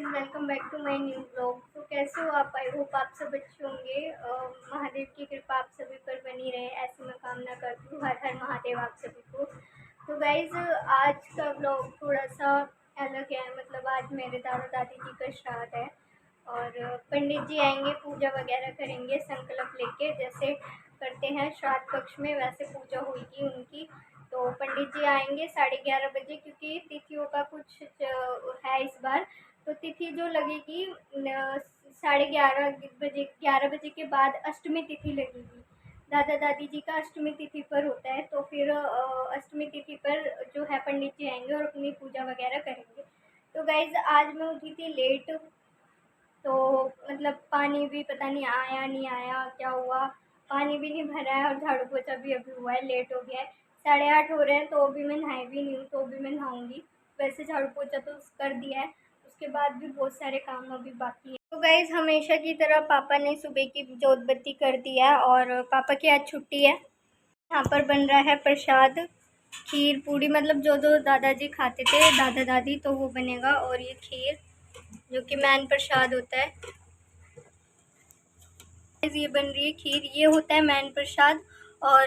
Guys, welcome back to my new blog. तो कैसे हो आप? आई होप आप सब अच्छे होंगे। महादेव की कृपा आप सभी पर बनी रहे, ऐसी मैं कामना करती हूँ। हर हर महादेव आप सभी को। तो गाइस, आज का ब्लॉग थोड़ा सा अलग है। मतलब आज मेरे दादा दादी जी का श्राद्ध है और पंडित जी आएंगे, पूजा वगैरह करेंगे, संकल्प लेके जैसे करते हैं श्राद्ध पक्ष में, वैसे पूजा होगी उनकी। तो पंडित जी आएंगे 11:30 बजे, क्योंकि तिथियों का कुछ है इस बार। तो तिथि जो लगेगी 11:30 बजे, 11 बजे के बाद अष्टमी तिथि लगेगी। दादा दादी जी का अष्टमी तिथि पर होता है। तो फिर अष्टमी तिथि पर जो है पंडित जी आएंगे और अपनी पूजा वगैरह करेंगे। तो गाइज, आज मैं उठी थी लेट। तो मतलब पानी भी पता नहीं आया नहीं आया, क्या हुआ, पानी भी नहीं भरा है और झाड़ू पोछा भी अभी हुआ है, लेट हो गया है। 8:30 हो रहे हैं तो अभी मैं नहाई भी नहीं हूँ, तो अभी मैं नहाऊंगी। वैसे झाड़ू पोछा तो कर दिया है, उसके बाद भी बहुत सारे काम अभी बाकी है। तो गाइज, हमेशा की तरह पापा ने सुबह की जोत बत्ती कर दिया है और पापा की आज छुट्टी है। यहाँ पर बन रहा है प्रसाद, खीर पूड़ी, मतलब जो जो दादाजी खाते थे दादा दादी, तो वो बनेगा। और ये खीर जो कि मैन प्रसाद होता है, ये बन रही है खीर, ये होता है मैन प्रसाद। और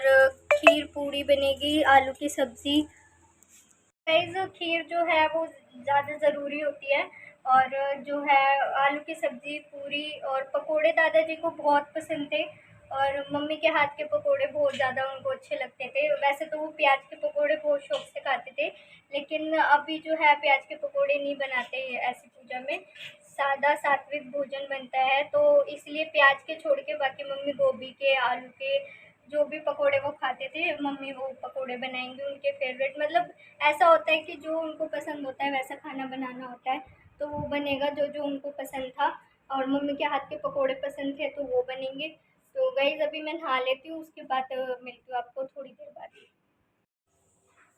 खीर पूड़ी बनेगी, आलू की सब्जी। गाइस, खीर जो है वो ज़्यादा ज़रूरी होती है। और जो है आलू की सब्जी, पूरी और पकोड़े दादाजी को बहुत पसंद थे। और मम्मी के हाथ के पकोड़े बहुत ज़्यादा उनको अच्छे लगते थे। वैसे तो वो प्याज के पकोड़े बहुत शौक से खाते थे, लेकिन अभी जो है प्याज के पकोड़े नहीं बनाते ऐसी पूजा में। सादा सात्विक भोजन बनता है, तो इसलिए प्याज के छोड़ के बाकी मम्मी गोभी के, आलू के, जो भी पकोड़े वो खाते थे, मम्मी वो पकोड़े बनाएंगे उनके फेवरेट। मतलब ऐसा होता है कि जो उनको पसंद होता है वैसा खाना बनाना होता है, तो वो बनेगा जो जो उनको पसंद था। और मम्मी के हाथ के पकोड़े पसंद थे तो वो बनेंगे। तो गाइस, अभी मैं नहा लेती हूँ, उसके बाद मिलती हूँ आपको थोड़ी देर बाद।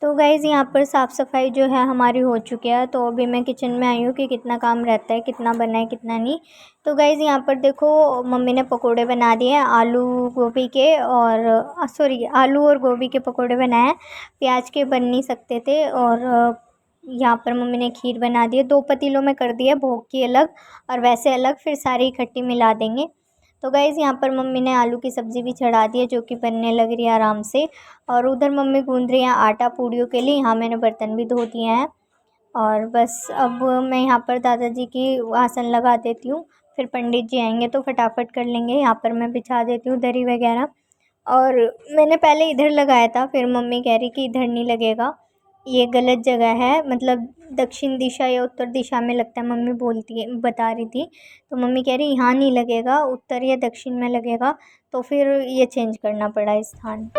तो गाइज़, यहाँ पर साफ़ सफाई जो है हमारी हो चुकी है। तो अभी मैं किचन में आई हूँ कि कितना काम रहता है, कितना बना है कितना नहीं। तो गाइज़, यहाँ पर देखो, मम्मी ने पकोड़े बना दिए हैं आलू गोभी के, और सॉरी, आलू और गोभी के पकोड़े बनाए हैं, प्याज के बन नहीं सकते थे। और यहाँ पर मम्मी ने खीर बना दी है, 2 पतीलों में कर दिया, भोग की अलग और वैसे अलग, फिर सारी इकट्ठी मिला देंगे। तो गाइज़, यहाँ पर मम्मी ने आलू की सब्ज़ी भी चढ़ा दी है, जो कि बनने लग रही है आराम से। और उधर मम्मी गूंद रही हैं आटा पूड़ियों के लिए। यहाँ मैंने बर्तन भी धो दिए हैं। और बस अब मैं यहाँ पर दादाजी की आसन लगा देती हूँ, फिर पंडित जी आएंगे तो फटाफट कर लेंगे। यहाँ पर मैं बिछा देती हूँ दरी वगैरह। और मैंने पहले इधर लगाया था, फिर मम्मी कह रही कि इधर नहीं लगेगा, ये गलत जगह है, मतलब दक्षिण दिशा या उत्तर दिशा में लगता है, मम्मी बोलती है, बता रही थी। तो मम्मी कह रही यहाँ नहीं लगेगा, उत्तर या दक्षिण में लगेगा। तो फिर ये चेंज करना पड़ा स्थान।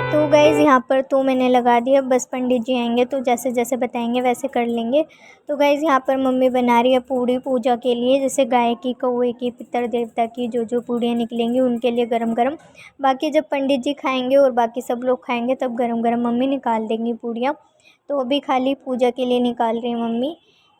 तो गाइज़, यहाँ पर तो मैंने लगा दिया, बस पंडित जी आएंगे तो जैसे जैसे बताएंगे वैसे कर लेंगे। तो गाइज़, यहाँ पर मम्मी बना रही है पूड़ी पूजा के लिए, जैसे गाय की, कौवे की, पितर देवता की जो जो पूड़ियाँ निकलेंगी उनके लिए गरम गरम। बाकी जब पंडित जी खाएंगे और बाकी सब लोग खाएंगे तब गरम गरम मम्मी निकाल देंगी पूड़ियाँ। तो अभी खाली पूजा के लिए निकाल रही है मम्मी।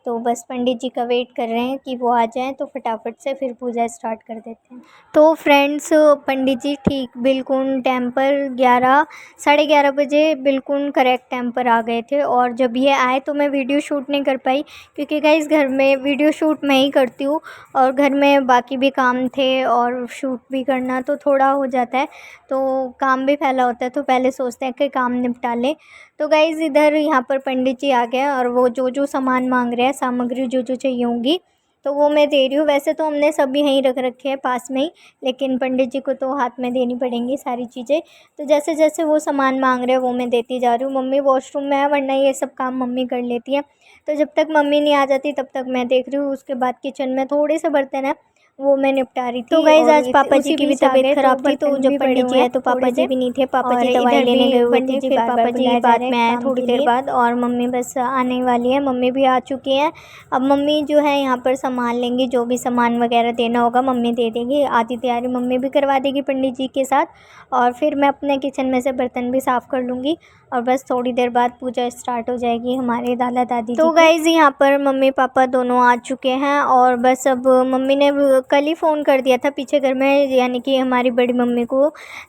तो बस पंडित जी का वेट कर रहे हैं कि वो आ जाएँ तो फटाफट से फिर पूजा स्टार्ट कर देते हैं। तो फ्रेंड्स, पंडित जी ठीक बिल्कुल टाइम पर 11, 11:30 बजे बिल्कुल करेक्ट टाइम पर आ गए थे। और जब ये आए तो मैं वीडियो शूट नहीं कर पाई, क्योंकि गाइस घर में वीडियो शूट मैं ही करती हूँ और घर में बाकी भी काम थे और शूट भी करना तो थोड़ा हो जाता है, तो काम भी फैला होता है, तो पहले सोचते हैं कि काम निपटा लें। तो गाइस, इधर यहाँ पर पंडित जी आ गए और वो जो जो सामान मांग रहे हैं, सामग्री जो जो चाहिए होंगी तो वो मैं दे रही हूँ। वैसे तो हमने सब यहीं रख रखे हैं पास में ही, लेकिन पंडित जी को तो हाथ में देनी पड़ेंगी सारी चीज़ें। तो जैसे जैसे वो सामान मांग रहे हैं वो मैं देती जा रही हूँ। मम्मी वॉशरूम में है, वरना ये सब काम मम्मी कर लेती है। तो जब तक मम्मी नहीं आ जाती तब तक मैं देख रही हूँ। उसके बाद किचन में थोड़े से बर्तन हैं, वो मैं निपटा रही थी। तो गाइस आज पापा जी की भी तबीयत खराब थी, तो जब पंडित जी है तो पापा जी भी नहीं थे, पापा जी दवाई लेने गए हुए थे। फिर पापा जी बाद में आए थोड़ी देर बाद, और मम्मी बस आने वाली है, मम्मी भी आ चुकी हैं। अब मम्मी जो है यहाँ पर सामान लेंगी, जो भी सामान वगैरह देना होगा मम्मी दे देंगी, आधी तैयारी मम्मी भी करवा देगी पंडित जी के साथ। और फिर मैं अपने किचन में से बर्तन भी साफ़ कर लूँगी, और बस थोड़ी देर बाद पूजा स्टार्ट हो जाएगी हमारे दादा दादी। तो गाइज़ यहाँ पर मम्मी पापा दोनों आ चुके हैं, और बस अब मम्मी ने कल ही फ़ोन कर दिया था पीछे घर में, यानी कि हमारी बड़ी मम्मी को,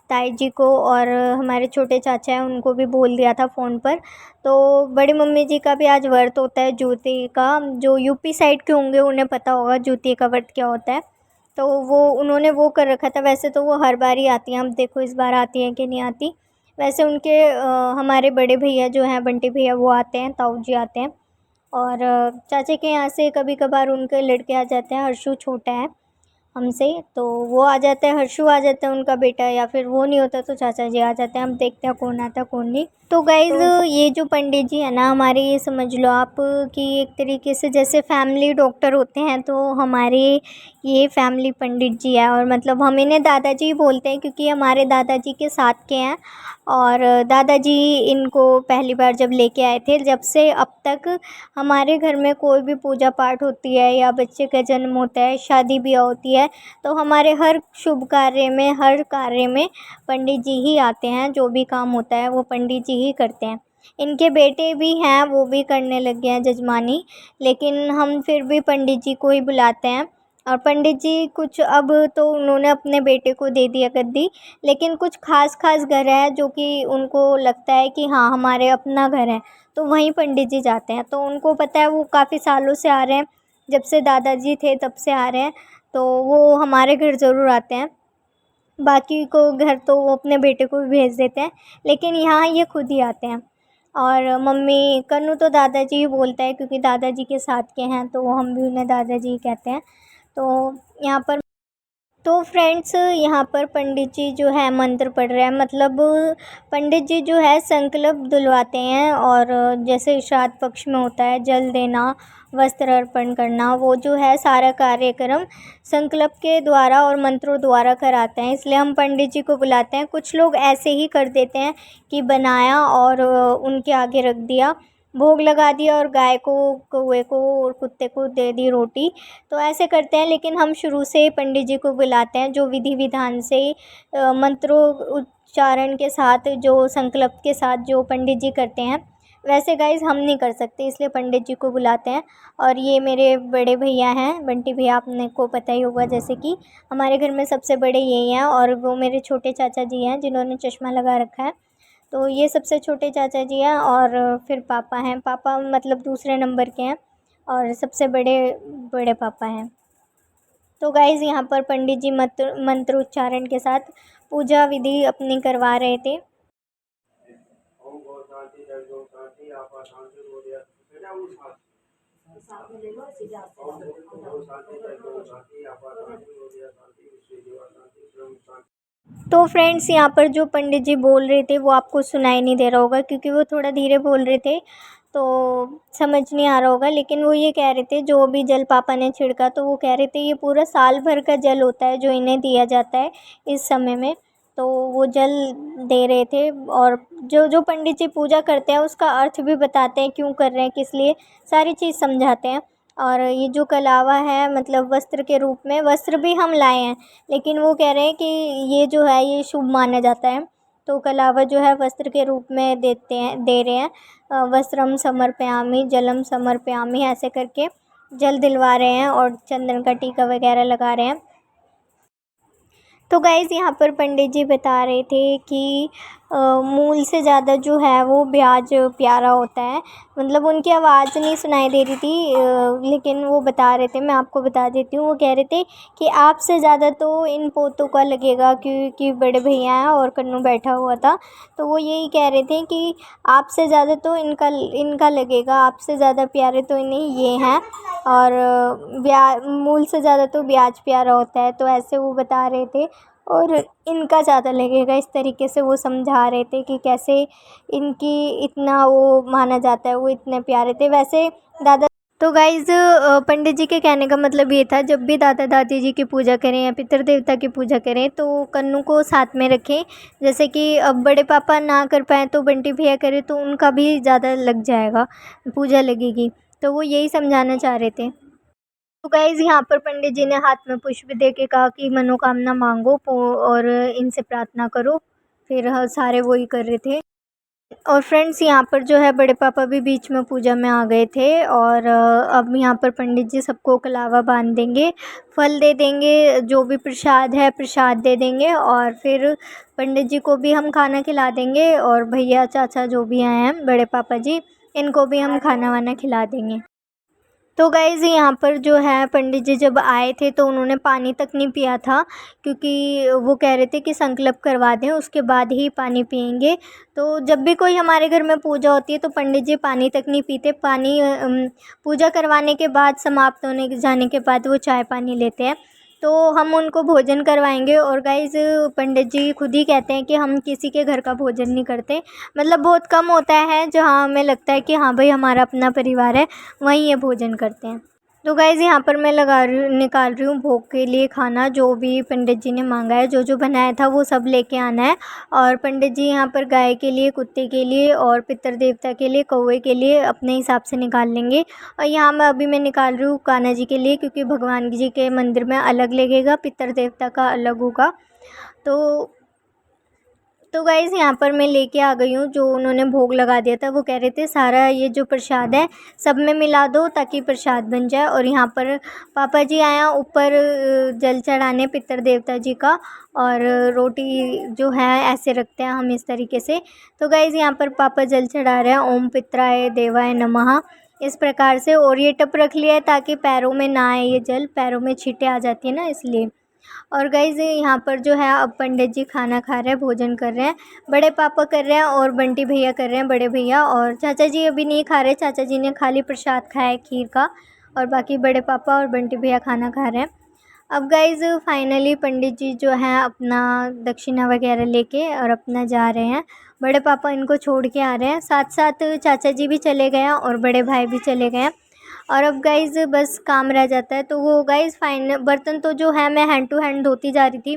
ताई जी को, और हमारे छोटे चाचा हैं उनको भी बोल दिया था फ़ोन पर। तो बड़ी मम्मी जी का भी आज व्रत होता है ज्योति का, जो यूपी साइड के होंगे उन्हें पता होगा ज्योति का व्रत क्या होता है। तो वो उन्होंने वो कर रखा था। वैसे तो वो हर बार ही आती हैं, अब देखो इस बार आती हैं कि नहीं आती। वैसे उनके हमारे बड़े भैया जो हैं बंटी भैया, वो आते हैं, ताऊ जी आते हैं, और चाचा के यहाँ से कभी कभार उनके लड़के आ जाते हैं। हर्षू छोटा है हमसे, तो वो आ जाता है, हर्षू आ जाता है उनका बेटा, या फिर वो नहीं होता तो चाचा जी आ जाते हैं। हम देखते हैं कौन आता कौन नहीं। तो गाइज़ ये जो पंडित जी है ना हमारे, ये समझ लो आप कि एक तरीके से जैसे फैमिली डॉक्टर होते हैं, तो हमारे ये फैमिली पंडित जी है। और मतलब हम इन्हें दादाजी बोलते हैं क्योंकि हमारे दादाजी के साथ के हैं। और दादाजी इनको पहली बार जब लेके आए थे, जब से अब तक हमारे घर में कोई भी पूजा पाठ होती है, या बच्चे का जन्म होता है, शादी ब्याह होती है, तो हमारे हर शुभ कार्य में, हर कार्य में पंडित जी ही आते हैं। जो भी काम होता है वो पंडित जी ही करते हैं। इनके बेटे भी हैं, वो भी करने लग गए हैं जजमानी, लेकिन हम फिर भी पंडित जी को ही बुलाते हैं। और पंडित जी कुछ अब तो उन्होंने अपने बेटे को दे दिया गद्दी, लेकिन कुछ खास खास घर है जो कि उनको लगता है कि हाँ हमारे अपना घर है, तो वहीं पंडित जी जाते हैं। तो उनको पता है, वो काफ़ी सालों से आ रहे हैं, जब से दादाजी थे तब से आ रहे हैं, तो वो हमारे घर ज़रूर आते हैं। बाकी को घर तो वो अपने बेटे को भी भेज देते हैं, लेकिन यहाँ ये खुद ही आते हैं। और मम्मी कन्नू तो दादाजी ही बोलता है, क्योंकि दादाजी के साथ के हैं, तो हम भी उन्हें दादाजी ही कहते हैं। तो यहाँ पर तो फ्रेंड्स यहाँ पर पंडित जी जो है मंत्र पढ़ रहे हैं, मतलब पंडित जी जो है संकल्प दिलवाते हैं। और जैसे श्राद्ध पक्ष में होता है जल देना, वस्त्र अर्पण करना, वो जो है सारा कार्यक्रम संकल्प के द्वारा और मंत्रों द्वारा कराते हैं, इसलिए हम पंडित जी को बुलाते हैं। कुछ लोग ऐसे ही कर देते हैं कि बनाया और उनके आगे रख दिया, भोग लगा दिया, और गाय को, कौवे को और कुत्ते को दे दी रोटी, तो ऐसे करते हैं। लेकिन हम शुरू से ही पंडित जी को बुलाते हैं, जो विधि विधान से मंत्रों उच्चारण के साथ, जो संकल्प के साथ जो पंडित जी करते हैं, वैसे गाइस हम नहीं कर सकते, इसलिए पंडित जी को बुलाते हैं। और ये मेरे बड़े भैया हैं, बंटी भैया, आपने को पता ही होगा, जैसे कि हमारे घर में सबसे बड़े यही हैं। और वो मेरे छोटे चाचा जी हैं जिन्होंने चश्मा लगा रखा है, तो ये सबसे छोटे चाचा जी हैं। और फिर पापा हैं, पापा मतलब दूसरे नंबर के हैं, और सबसे बड़े बड़े पापा हैं। तो गाइज़ यहाँ पर पंडित जी मंत्र उच्चारण के साथ पूजा विधि अपनी करवा रहे थे। तो फ्रेंड्स यहाँ पर जो पंडित जी बोल रहे थे वो आपको सुनाई नहीं दे रहा होगा, क्योंकि वो थोड़ा धीरे बोल रहे थे, तो समझ नहीं आ रहा होगा। लेकिन वो ये कह रहे थे, जो भी जल पापा ने छिड़का, तो वो कह रहे थे ये पूरा साल भर का जल होता है जो इन्हें दिया जाता है इस समय में, तो वो जल दे रहे थे। और जो जो पंडित जी पूजा करते हैं उसका अर्थ भी बताते हैं, क्यों कर रहे हैं, किस लिए, सारी चीज़ समझाते हैं। और ये जो कलावा है, मतलब वस्त्र के रूप में, वस्त्र भी हम लाए हैं, लेकिन वो कह रहे हैं कि ये जो है ये शुभ माना जाता है, तो कलावा जो है वस्त्र के रूप में दे रहे हैं। वस्त्रम समर्पयामि, जलम समर्पयामि, ऐसे करके जल दिलवा रहे हैं, और चंदन का टीका वगैरह लगा रहे हैं। तो गाइज़ यहाँ पर पंडित जी बता रहे थे कि मूल से ज़्यादा जो है वो ब्याज प्यारा होता है, मतलब उनकी आवाज़ नहीं सुनाई दे रही थी, लेकिन वो बता रहे थे, मैं आपको बता देती हूँ। वो कह रहे थे कि आपसे ज़्यादा तो इन पोतों का लगेगा, क्योंकि बड़े भैया हैं और कन्नू बैठा हुआ था, तो वो यही कह रहे थे कि आपसे ज़्यादा तो इनका लगेगा, आपसे ज़्यादा प्यारे तो इन्हें ये हैं, और मूल से ज़्यादा तो ब्याज प्यारा होता है, तो ऐसे वो बता रहे थे। और इनका ज़्यादा लगेगा, इस तरीके से वो समझा रहे थे कि कैसे इनकी इतना वो माना जाता है, वो इतने प्यारे थे। वैसे दादा तो गाइज़ पंडित जी के कहने का मतलब ये था, जब भी दादा दादी जी की पूजा करें या पितृ देवता की पूजा करें तो कन्नू को साथ में रखें। जैसे कि अब बड़े पापा ना कर पाएँ तो बंटी भैया करें तो उनका भी ज़्यादा लग जाएगा, पूजा लगेगी। तो वो यही समझाना चाह रहे थे। तो गाइज़ यहाँ पर पंडित जी ने हाथ में पुष्प दे के कहा कि मनोकामना मांगो और इनसे प्रार्थना करो। फिर सारे वही कर रहे थे। और फ्रेंड्स यहाँ पर जो है बड़े पापा भी बीच में पूजा में आ गए थे। और अब यहाँ पर पंडित जी सबको कलावा बांध देंगे, फल दे देंगे, जो भी प्रसाद है प्रसाद दे देंगे। और फिर पंडित जी को भी हम खाना खिला देंगे और भैया चाचा जो भी आए हैं बड़े पापा जी, इनको भी हम खाना वाना खिला देंगे। तो गाइज़ यहाँ पर जो है पंडित जी जब आए थे तो उन्होंने पानी तक नहीं पिया था, क्योंकि वो कह रहे थे कि संकल्प करवा दें उसके बाद ही पानी पिएंगे। तो जब भी कोई हमारे घर में पूजा होती है तो पंडित जी पानी तक नहीं पीते। पानी पूजा करवाने के बाद, समाप्त होने जाने के बाद वो चाय पानी लेते हैं। तो हम उनको भोजन करवाएंगे। और गाइज़ पंडित जी खुद ही कहते हैं कि हम किसी के घर का भोजन नहीं करते। मतलब बहुत कम होता है जहाँ हमें लगता है कि हाँ भाई हमारा अपना परिवार है, वहीं ये भोजन करते हैं। तो गाइज़ यहाँ पर मैं निकाल रही हूँ भोग के लिए खाना, जो भी पंडित जी ने मांगा है, जो जो बनाया था वो सब लेके आना है। और पंडित जी यहाँ पर गाय के लिए, कुत्ते के लिए और पितृ देवता के लिए, कौवे के लिए अपने हिसाब से निकाल लेंगे। और यहाँ मैं निकाल रही हूँ कान्हा जी के लिए, क्योंकि भगवान जी के मंदिर में अलग लगेगा, पितृ देवता का अलग होगा। तो गाइज़ यहाँ पर मैं लेके आ गई हूँ, जो उन्होंने भोग लगा दिया था। वो कह रहे थे सारा ये जो प्रसाद है सब में मिला दो ताकि प्रसाद बन जाए। और यहाँ पर पापा जी आया ऊपर जल चढ़ाने पितृ देवता जी का। और रोटी जो है ऐसे रखते हैं हम इस तरीके से। तो गाइज़ यहाँ पर पापा जल चढ़ा रहे हैं, ओम पित्राय देवाय नमः, इस प्रकार से। और ये टप रख लिया है ताकि पैरों में ना आए, ये जल पैरों में छींटे आ जाती है ना, इसलिए। और गाइज़ यहाँ पर जो है अब पंडित जी खाना खा रहे हैं, भोजन कर रहे हैं। बड़े पापा कर रहे हैं और बंटी भैया कर रहे हैं, बड़े भैया। और चाचा जी अभी नहीं खा रहे, चाचा जी ने खाली प्रसाद खाया है खीर का। और बाकी बड़े पापा और बंटी भैया खाना खा रहे हैं। अब गाइज़ फाइनली पंडित जी जो हैं अपना दक्षिणा वगैरह लेके और अपना जा रहे हैं। बड़े पापा इनको छोड़ के आ रहे हैं, साथ साथ चाचा जी भी चले गए हैं और बड़े भाई भी चले गए हैं। और अब गाइज़ बस काम रह जाता है। तो वो गाइज़ बर्तन तो जो है मैं हैंड टू हैंड धोती जा रही थी।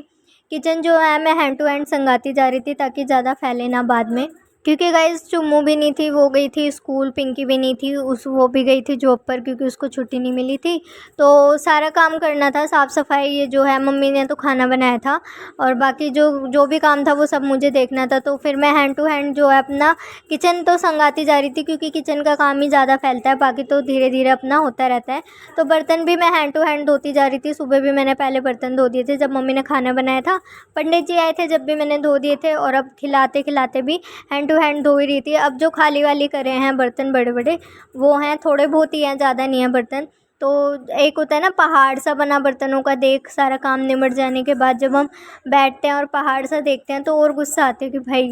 किचन जो है मैं हैंड टू हैंड संगाती जा रही थी ताकि ज़्यादा फैले ना बाद में। क्योंकि गाइज़ चुम्मू भी नहीं थी, वो गई थी स्कूल, पिंकी भी नहीं थी, वो भी गई थी जॉब पर क्योंकि उसको छुट्टी नहीं मिली थी। तो सारा काम करना था, साफ़ सफाई ये जो है, मम्मी ने तो खाना बनाया था और बाकी जो जो भी काम था वो सब मुझे देखना था। तो फिर मैं हैंड टू हैंड जो है अपना किचन तो संगाती जा रही थी, क्योंकि किचन का काम ही ज़्यादा फैलता है, बाकी तो धीरे धीरे अपना होता रहता है। तो बर्तन भी मैं हैंड टू हैंड धोती जा रही थी। सुबह भी मैंने पहले बर्तन धो दिए थे जब मम्मी ने खाना बनाया था, पंडित जी आए थे जब भी मैंने धो दिए थे, और अब खिलाते खिलाते भी हैंड टू हैंड धो ही रही थी। अब जो खाली वाली करे हैं बर्तन बड़े बड़े, वो हैं, थोड़े बहुत ही हैं, ज़्यादा नहीं है बर्तन। तो एक होता है ना पहाड़ सा बना बर्तनों का, देख सारा काम निमट जाने के बाद जब हम बैठते हैं और पहाड़ सा देखते हैं तो और गुस्सा आते है कि भाई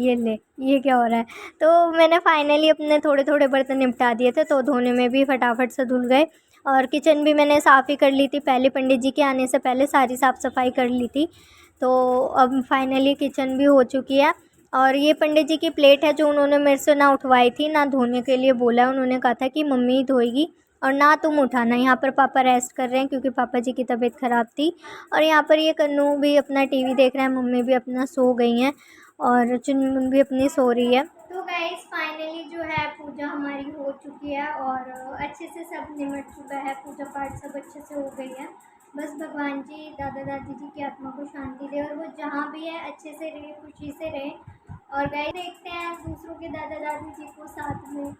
ये क्या हो रहा है। तो मैंने फाइनली अपने थोड़े थोड़े बर्तन निपटा दिए थे, तो धोने में भी फटाफट से धुल गए। और किचन भी मैंने साफ़ ही कर ली थी, पहले पंडित जी के आने से पहले सारी साफ़ सफाई कर ली थी। तो अब फाइनली किचन भी हो चुकी है। और ये पंडित जी की प्लेट है जो उन्होंने मेरे से ना उठवाई थी, ना धोने के लिए बोला है। उन्होंने कहा था कि मम्मी ही धोएगी और ना तुम उठाना। यहाँ पर पापा रेस्ट कर रहे हैं क्योंकि पापा जी की तबीयत ख़राब थी। और यहाँ पर ये कन्नू भी अपना टीवी देख रहा है, मम्मी भी अपना सो गई हैं और चुनमुन भी अपनी सो रही है। तो गाइस फाइनली जो है पूजा हमारी हो चुकी है और अच्छे से सब निमट चुका है, पूजा पाठ सब अच्छे से हो गई है। बस भगवान जी दादा दादी जी की आत्मा को शांति दे और वो जहाँ भी है अच्छे से रहे, खुशी से रहे। और गाइस देखते हैं दूसरों के दादा दादी जी को साथ में,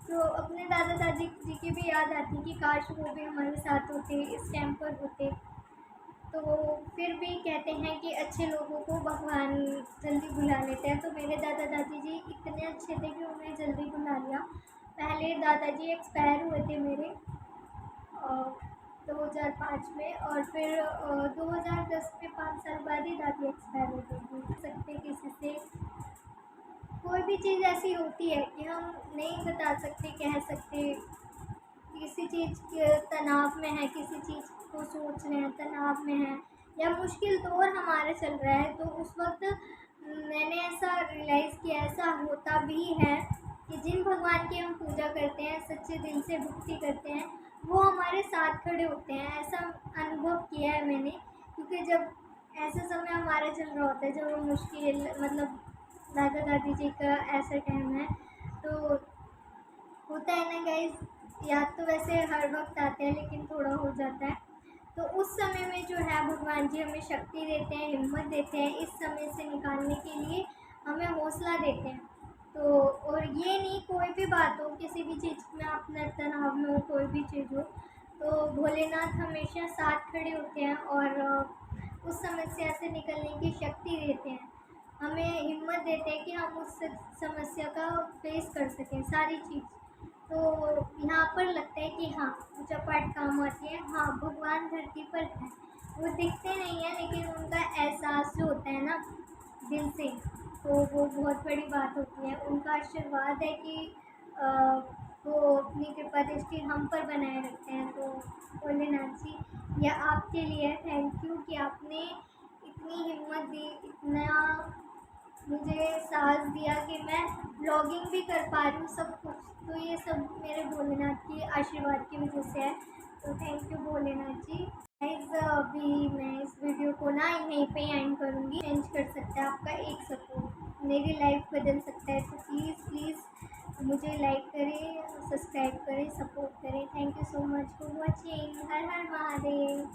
तो अपने दादा दादी जी की भी याद आती कि काश वो भी हमारे साथ होते, इस टाइम पर होते। तो फिर भी कहते हैं कि अच्छे लोगों को भगवान जल्दी बुला लेते हैं। तो मेरे दादा दादी जी इतने अच्छे थे कि उन्हें जल्दी बुला लिया। पहले दादाजी एक्सपायर हुए थे मेरे 2005 में, और फिर 2010 में 5 साल बाद ही दादी एक्सपायर हो गई थी। सकते किसी से कोई भी चीज़ ऐसी होती है कि हम नहीं बता सकते, कह सकते। किसी चीज़ के तनाव में है, किसी चीज़ को सोच रहे हैं, तनाव में है, या मुश्किल दौर हमारा चल रहा है, तो उस वक्त मैंने ऐसा रियलाइज़ किया, ऐसा होता भी है कि जिन भगवान की हम पूजा करते हैं, सच्चे दिल से भक्ति करते हैं, वो हमारे साथ खड़े होते हैं, ऐसा अनुभव किया है मैंने। क्योंकि जब ऐसा समय हमारा चल रहा होता है, जब वो मुश्किल, मतलब दादा दादी जी का ऐसा टाइम है, तो होता है ना गाइस, याद तो वैसे हर वक्त आते हैं लेकिन थोड़ा हो जाता है। तो उस समय में जो है भगवान जी हमें शक्ति देते हैं, हिम्मत देते हैं, इस समय से निकालने के लिए हमें हौसला देते हैं। तो और ये नहीं, कोई भी बात हो, किसी भी चीज़ में अपना तनाव में हो, कोई भी चीज़ हो, तो भोलेनाथ हमेशा साथ खड़े होते हैं और उस समस्या से निकलने की शक्ति देते हैं, हमें हिम्मत देते हैं कि हम उस समस्या का फेस कर सकें सारी चीज़। तो यहाँ पर लगता है कि हाँ, पूजा पाठ काम आती है। हाँ, भगवान धरती पर है, वो दिखते नहीं है लेकिन उनका एहसास जो होता है ना दिल से, तो वो बहुत बड़ी बात होती है। उनका आशीर्वाद है कि अ, वो अपनी कृपा दृष्टि हम पर बनाए रखते हैं। तो भोलेनाथ जी, यह आपके लिए है। थैंक यू कि आपने इतनी हिम्मत दी, इतना मुझे साहस दिया कि मैं ब्लॉगिंग भी कर पा रही हूँ सब कुछ। तो ये सब मेरे भोलेनाथ की आशीर्वाद की वजह से है। तो thank you Bholenath ji. Guys, अभी मैं इस वीडियो को ना यहीं पे एंड करूँगी। चेंज कर सकता है आपका एक सपोर्ट, मेरी लाइफ बदल सकता है। तो प्लीज़ प्लीज़ मुझे लाइक करें, सब्सक्राइब करें, सपोर्ट करें। Thank you so much for watching. Her her Mahadev.